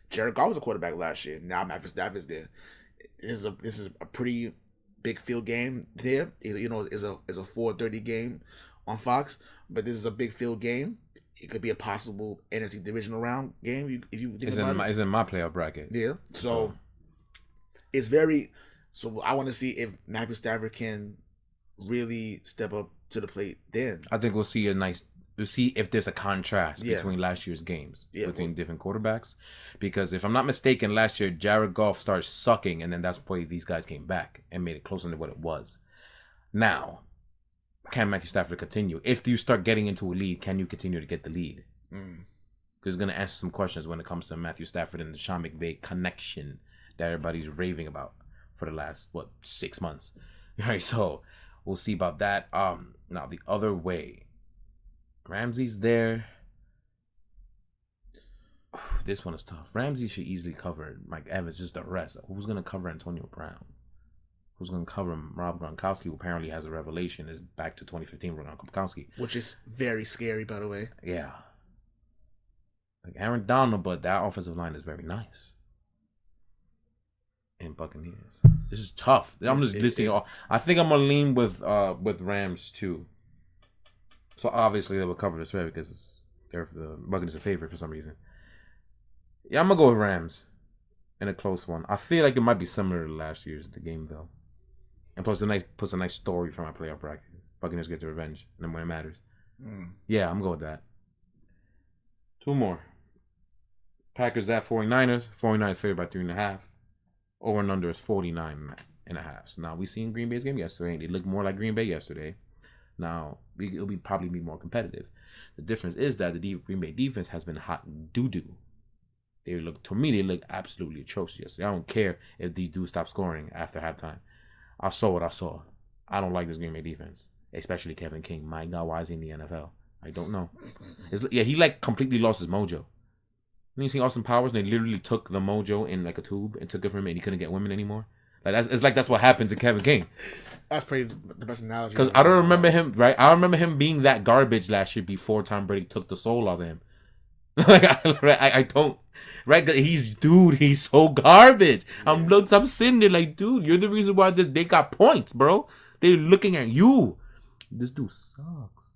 Jared Goff was a quarterback last year. Now Matthew Stafford's there. This is a pretty big field game there. You know, it's a 4:30 game on Fox, but this is a big field game. It could be a possible NFC divisional round game if you think about it. It's in my playoff bracket. Yeah, so it's very. So I want to see if Matthew Stafford can really step up to the plate. Then I think we'll see We'll see if there's a contrast between last year's games between different quarterbacks. Because if I'm not mistaken, last year Jared Goff started sucking, and then that's why these guys came back and made it closer to what it was. Now, can Matthew Stafford continue? If you start getting into a lead, can you continue to get the lead? Because it's going to answer some questions when it comes to Matthew Stafford and the Sean McVay connection that everybody's raving about for the last 6 months. All right, so we'll see about that. Now the other way. Ramsey's there. This one is tough. Ramsey should easily cover Mike Evans, just the rest. Who's going to cover Antonio Brown? Who's going to cover Rob Gronkowski, who apparently has a revelation, is back to 2015 Rob Gronkowski. Which is very scary, by the way. Yeah. Like Aaron Donald, but that offensive line is very nice. And Buccaneers. This is tough. I'm just listing. I think I'm going to lean with Rams, too. So obviously they will cover the spread because they're the Buccaneers are favorite for some reason. Yeah, I'm gonna go with Rams in a close one. I feel like it might be similar to last year's game though, and plus puts a nice story for my playoff bracket. Buccaneers get the revenge, and then when it matters. Yeah, I'm going with that. Two more. Packers at 49ers. 49ers favored by 3.5. Over and under is 49.5. So now we seen Green Bay's game yesterday. They looked more like Green Bay yesterday. Now, it'll probably be more competitive. The difference is that the Green Bay defense has been hot doo-doo. They look absolutely atrocious yesterday. I don't care if these dudes stop scoring after halftime. I saw what I saw. I don't like this Green Bay defense, especially Kevin King. My God, why is he in the NFL? I don't know. He completely lost his mojo. You see Austin Powers, and they literally took the mojo in like a tube and took it from him, and he couldn't get women anymore. That's what happened to Kevin King. That's pretty the best analogy. Because I don't remember him, right? I remember him being that garbage last year before Tom Brady took the soul out of him. I don't, right? He's so garbage. I'm sitting there like, dude, you're the reason why they got points, bro. They're looking at you. This dude sucks.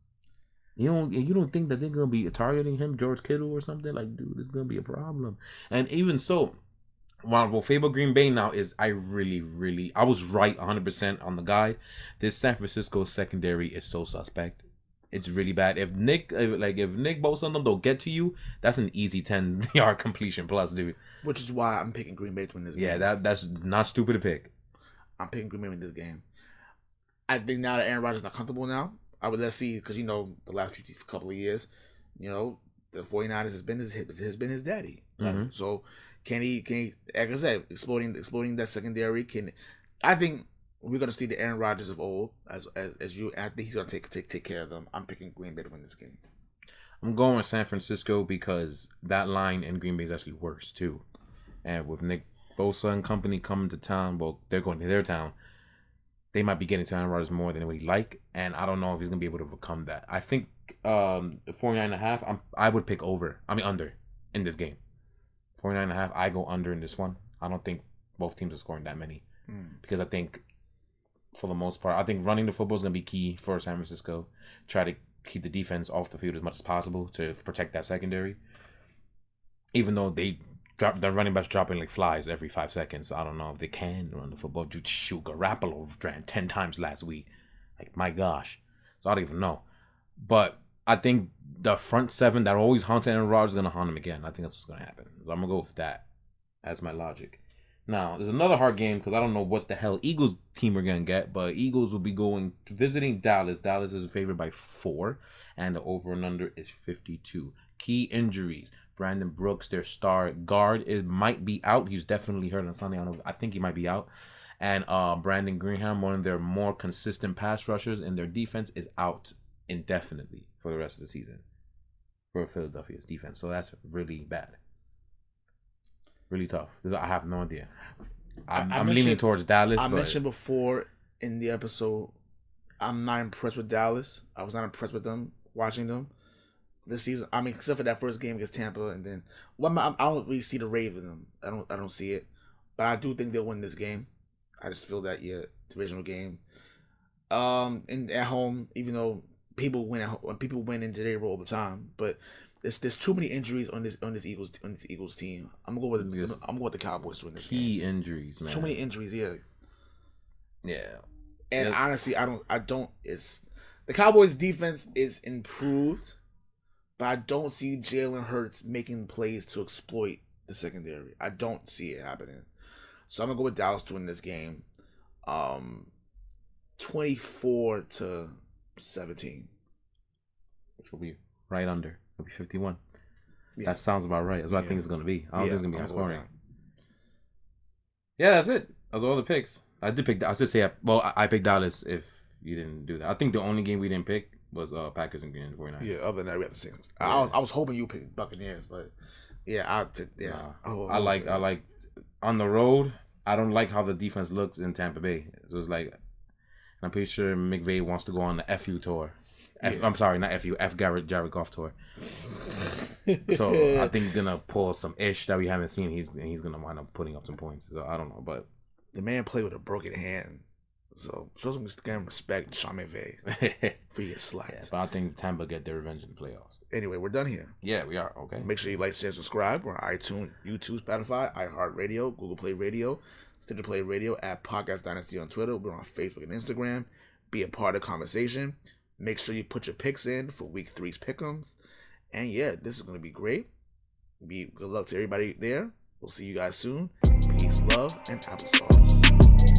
You don't think that they're gonna be targeting him, George Kittle or something? Like, dude, it's gonna be a problem. And even so. What favor Green Bay now is I was right 100% on the guy. This San Francisco secondary is so suspect. It's really bad. If Nick Bosa and them don't get to you, that's an easy 10-yard completion plus, dude. Which is why I'm picking Green Bay to win this game. Yeah, that's not stupid to pick. I'm picking Green Bay to win this game. I think now that Aaron Rodgers is not comfortable now, let's see, because the last couple of years, the 49ers has been his daddy. Mm-hmm. So. Can he, like I said, exploding that secondary? I think we're gonna see the Aaron Rodgers of old as you. I think he's gonna take care of them. I'm picking Green Bay to win this game. I'm going with San Francisco because that line in Green Bay is actually worse too, and with Nick Bosa and company coming to town, they're going to their town. They might be getting to Aaron Rodgers more than they would like, and I don't know if he's gonna be able to overcome that. I think 49.5. I would pick under in this game. 49.5, I go under in this one. I don't think both teams are scoring that many. Because I think for the most part. I think running the football is going to be key for San Francisco. Try to keep the defense off the field as much as possible to protect that secondary. Even though the running backs dropping like flies every 5 seconds. I don't know if they can run the football. Shoot, Garoppolo ran 10 times last week. Like, my gosh. So I don't even know. But I think the front seven that always haunted Aaron Rodgers is going to haunt him again. I think that's what's going to happen. So I'm going to go with that as my logic. Now, there's another hard game because I don't know what the hell Eagles team are going to get, but Eagles will be visiting Dallas. Dallas is favored by 4, and the over and under is 52. Key injuries. Brandon Brooks, their star guard, might be out. He's definitely hurt on Sunday. I think he might be out. And Brandon Greenham, one of their more consistent pass rushers in their defense, is out indefinitely for the rest of the season for Philadelphia's defense. So that's really bad. Really tough. I have no idea. I'm leaning towards Dallas. I mentioned before in the episode, I'm not impressed with Dallas. I was not impressed with them watching them this season. I mean, except for that first game against Tampa, and then I don't really see the rave in them. I don't see it, but I do think they'll win this game. I just feel that divisional game. And at home, even though people win in today all the time, but there's too many injuries on this Eagles team. I'm gonna go with the Cowboys to win this game. Key injuries, man. Too many injuries, yeah. Yeah. And honestly, it's the Cowboys defense is improved, but I don't see Jalen Hurts making plays to exploit the secondary. I don't see it happening. So I'm gonna go with Dallas to win this game. 24-17. Which will be right under. It'll be 51. Yeah. That sounds about right. That's what I think it's going to be. I don't think it's going to be high scoring. Yeah, that's it. Those are all the picks. I did pick. I should say, I picked Dallas if you didn't do that. I think the only game we didn't pick was Packers and 49ers. Yeah, other than that, we have the same. Yeah. I was hoping you picked Buccaneers, but I like on the road. I don't like how the defense looks in Tampa Bay. So it's like, I'm pretty sure McVay wants to go on the FU tour. I'm sorry, not FU, Jared Goff tour. So I think he's gonna pull some ish that we haven't seen. He's gonna wind up putting up some points. So I don't know, but the man played with a broken hand. So show some game respect, Sean McVay, for you get slacked. Yeah, but I think Tampa get their revenge in the playoffs. Anyway, we're done here. Yeah, we are. Okay. Make sure you like, share, subscribe. We're on iTunes, YouTube, Spotify, iHeartRadio, Google Play Radio, Stitcher Play Radio, at Podcast Dynasty on Twitter. We're on Facebook and Instagram. Be a part of the conversation. Make sure you put your picks in for Week 3's pick'ems. And yeah, this is going to be great. Good luck to everybody there. We'll see you guys soon. Peace, love, and applesauce.